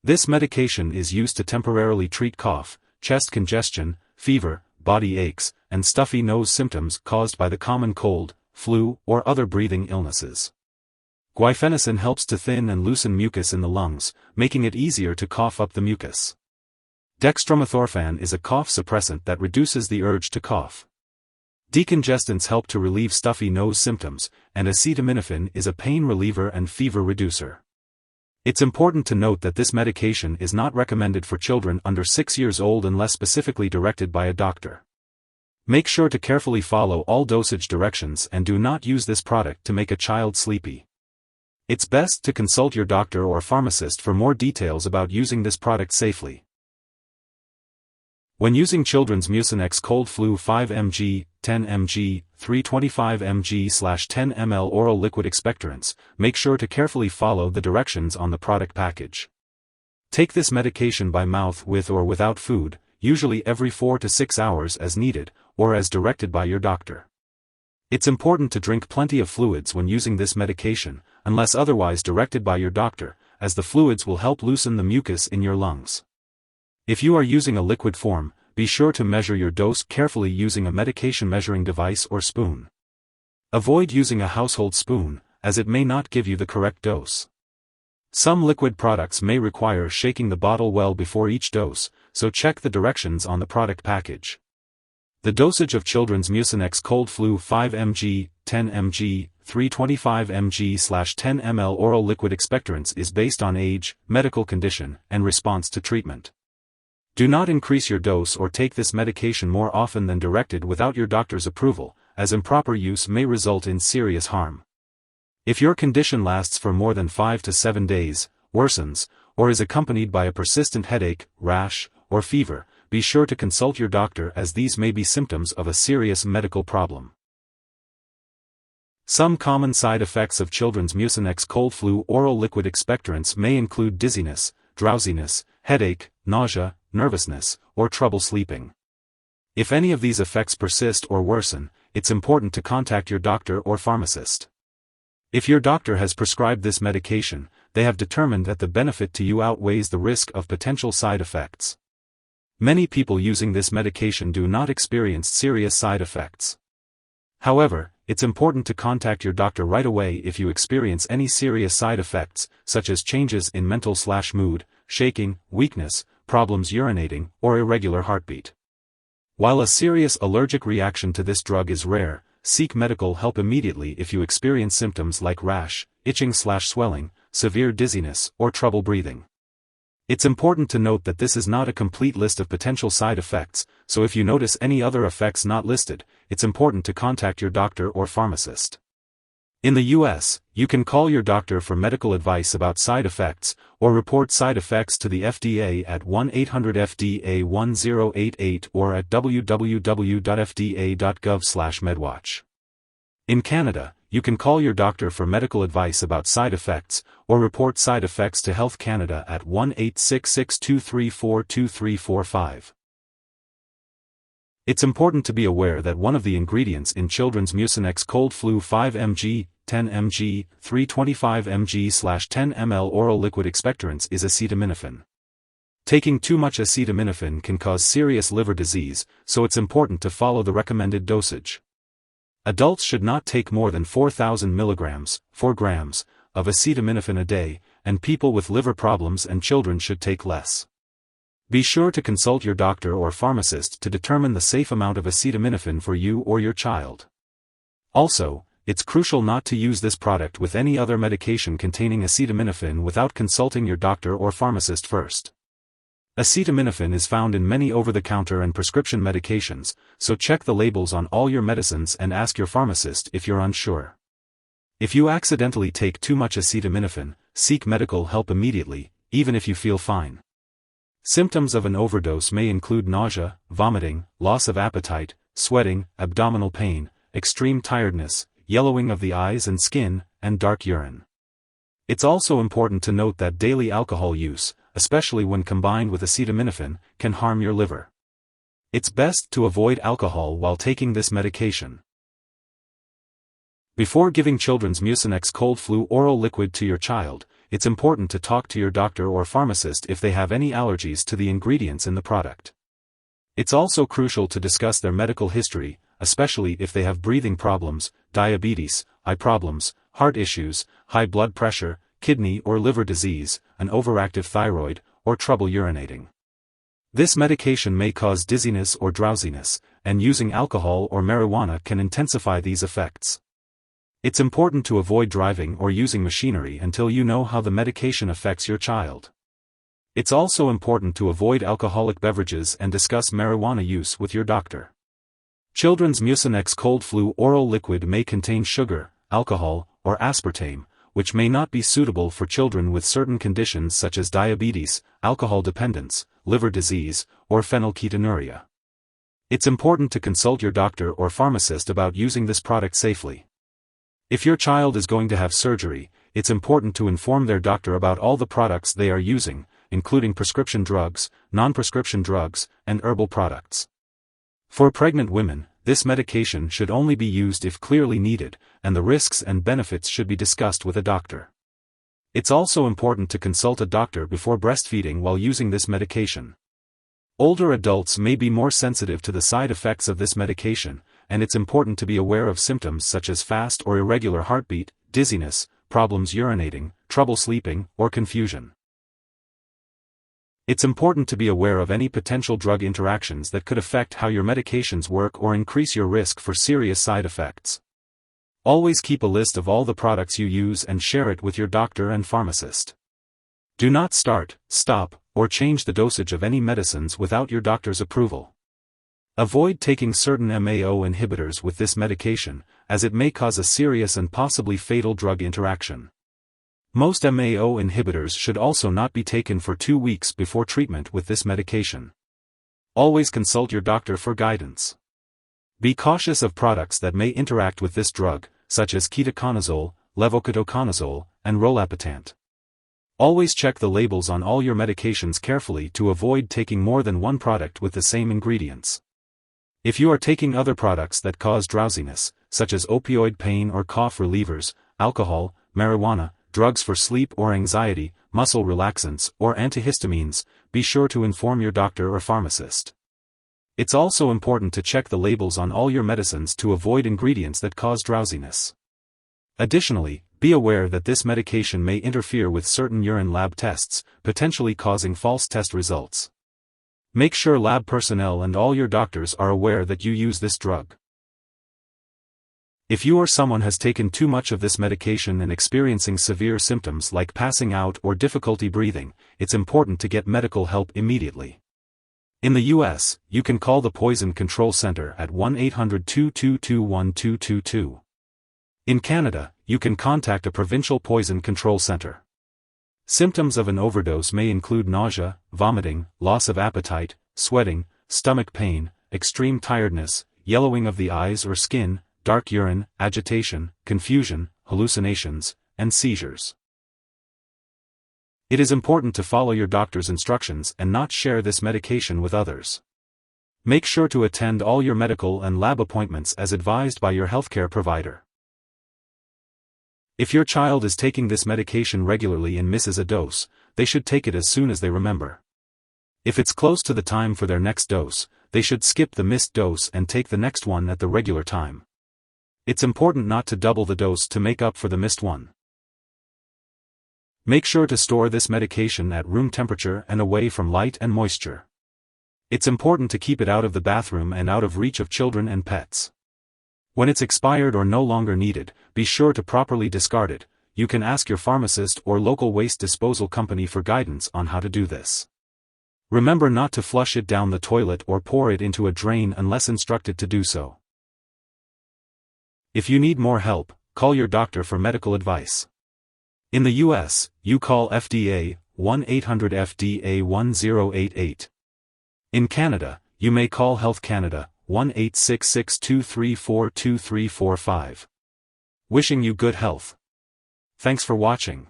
This medication is used to temporarily treat cough, chest congestion, fever, body aches, and stuffy nose symptoms caused by the common cold, flu, or other breathing illnesses. Guaifenesin helps to thin and loosen mucus in the lungs, making it easier to cough up the mucus. Dextromethorphan is a cough suppressant that reduces the urge to cough. Decongestants help to relieve stuffy nose symptoms, and acetaminophen is a pain reliever and fever reducer. It's important to note that this medication is not recommended for children under 6 years old unless specifically directed by a doctor. Make sure to carefully follow all dosage directions and do not use this product to make a child sleepy. It's best to consult your doctor or pharmacist for more details about using this product safely. When using children's Mucinex cold flu 5 mg, 10 mg, 325 mg/10 ml oral liquid expectorants, make sure to carefully follow the directions on the product package. Take this medication by mouth with or without food, usually every 4 to 6 hours as needed, or as directed by your doctor. It's important to drink plenty of fluids when using this medication, unless otherwise directed by your doctor, as the fluids will help loosen the mucus in your lungs. If you are using a liquid form, be sure to measure your dose carefully using a medication measuring device or spoon. Avoid using a household spoon, as it may not give you the correct dose. Some liquid products may require shaking the bottle well before each dose, so check the directions on the product package. The dosage of children's Mucinex cold flu 5 mg, 10 mg, 325 mg/10 ml oral liquid expectorants is based on age, medical condition, and response to treatment. Do not increase your dose or take this medication more often than directed without your doctor's approval, as improper use may result in serious harm. If your condition lasts for more than 5 to 7 days, worsens, or is accompanied by a persistent headache, rash, or fever, be sure to consult your doctor as these may be symptoms of a serious medical problem. Some common side effects of children's Mucinex cold flu oral liquid expectorants may include dizziness, drowsiness, headache, nausea, nervousness, or trouble sleeping. If any of these effects persist or worsen, it's important to contact your doctor or pharmacist. If your doctor has prescribed this medication, they have determined that the benefit to you outweighs the risk of potential side effects. Many people using this medication do not experience serious side effects. However, it's important to contact your doctor right away if you experience any serious side effects, such as changes in mental/mood, shaking, weakness, problems urinating, or irregular heartbeat. While a serious allergic reaction to this drug is rare, seek medical help immediately if you experience symptoms like rash, itching/swelling, severe dizziness, or trouble breathing. It's important to note that this is not a complete list of potential side effects, so if you notice any other effects not listed, it's important to contact your doctor or pharmacist. In the US, you can call your doctor for medical advice about side effects, or report side effects to the FDA at 1-800-FDA-1088 or at www.fda.gov/medwatch. In Canada, you can call your doctor for medical advice about side effects, or report side effects to Health Canada at 1-866-234-2345. It's important to be aware that one of the ingredients in children's Mucinex cold flu 5 mg, 10 mg, 325 mg/10 ml oral liquid expectorants is acetaminophen. Taking too much acetaminophen can cause serious liver disease, so it's important to follow the recommended dosage. Adults should not take more than 4,000 mg, 4 grams, of acetaminophen a day, and people with liver problems and children should take less. Be sure to consult your doctor or pharmacist to determine the safe amount of acetaminophen for you or your child. Also, it's crucial not to use this product with any other medication containing acetaminophen without consulting your doctor or pharmacist first. Acetaminophen is found in many over-the-counter and prescription medications, so check the labels on all your medicines and ask your pharmacist if you're unsure. If you accidentally take too much acetaminophen, seek medical help immediately, even if you feel fine. Symptoms of an overdose may include nausea, vomiting, loss of appetite, sweating, abdominal pain, extreme tiredness, yellowing of the eyes and skin, and dark urine. It's also important to note that daily alcohol use, especially when combined with acetaminophen, can harm your liver. It's best to avoid alcohol while taking this medication. Before giving children's Mucinex cold flu oral liquid to your child, it's important to talk to your doctor or pharmacist if they have any allergies to the ingredients in the product. It's also crucial to discuss their medical history, especially if they have breathing problems, diabetes, eye problems, heart issues, high blood pressure, kidney or liver disease, an overactive thyroid, or trouble urinating. This medication may cause dizziness or drowsiness, and using alcohol or marijuana can intensify these effects. It's important to avoid driving or using machinery until you know how the medication affects your child. It's also important to avoid alcoholic beverages and discuss marijuana use with your doctor. Children's Mucinex cold flu oral liquid may contain sugar, alcohol, or aspartame, which may not be suitable for children with certain conditions such as diabetes, alcohol dependence, liver disease, or phenylketonuria. It's important to consult your doctor or pharmacist about using this product safely. If your child is going to have surgery, it's important to inform their doctor about all the products they are using, including prescription drugs, non-prescription drugs, and herbal products. For pregnant women, this medication should only be used if clearly needed, and the risks and benefits should be discussed with a doctor. It's also important to consult a doctor before breastfeeding while using this medication. Older adults may be more sensitive to the side effects of this medication, and it's important to be aware of symptoms such as fast or irregular heartbeat, dizziness, problems urinating, trouble sleeping, or confusion. It's important to be aware of any potential drug interactions that could affect how your medications work or increase your risk for serious side effects. Always keep a list of all the products you use and share it with your doctor and pharmacist. Do not start, stop, or change the dosage of any medicines without your doctor's approval. Avoid taking certain MAO inhibitors with this medication, as it may cause a serious and possibly fatal drug interaction. Most MAO inhibitors should also not be taken for 2 weeks before treatment with this medication. Always consult your doctor for guidance. Be cautious of products that may interact with this drug, such as ketoconazole, levoketoconazole, and rolapitant. Always check the labels on all your medications carefully to avoid taking more than one product with the same ingredients. If you are taking other products that cause drowsiness, such as opioid pain or cough relievers, alcohol, marijuana, drugs for sleep or anxiety, muscle relaxants, or antihistamines, be sure to inform your doctor or pharmacist. It's also important to check the labels on all your medicines to avoid ingredients that cause drowsiness. Additionally, be aware that this medication may interfere with certain urine lab tests, potentially causing false test results. Make sure lab personnel and all your doctors are aware that you use this drug. If you or someone has taken too much of this medication and experiencing severe symptoms like passing out or difficulty breathing, it's important to get medical help immediately. In the U.S., you can call the Poison Control Center at 1-800-222-1222. In Canada, you can contact a provincial poison control center. Symptoms of an overdose may include nausea, vomiting, loss of appetite, sweating, stomach pain, extreme tiredness, yellowing of the eyes or skin, dark urine, agitation, confusion, hallucinations, and seizures. It is important to follow your doctor's instructions and not share this medication with others. Make sure to attend all your medical and lab appointments as advised by your healthcare provider. If your child is taking this medication regularly and misses a dose, they should take it as soon as they remember. If it's close to the time for their next dose, they should skip the missed dose and take the next one at the regular time. It's important not to double the dose to make up for the missed one. Make sure to store this medication at room temperature and away from light and moisture. It's important to keep it out of the bathroom and out of reach of children and pets. When it's expired or no longer needed, be sure to properly discard it. You can ask your pharmacist or local waste disposal company for guidance on how to do this. Remember not to flush it down the toilet or pour it into a drain unless instructed to do so. If you need more help, call your doctor for medical advice. In the U.S., you call FDA, 1-800-FDA-1088. In Canada, you may call Health Canada, 1-866-234-2345. Wishing you good health. Thanks for watching.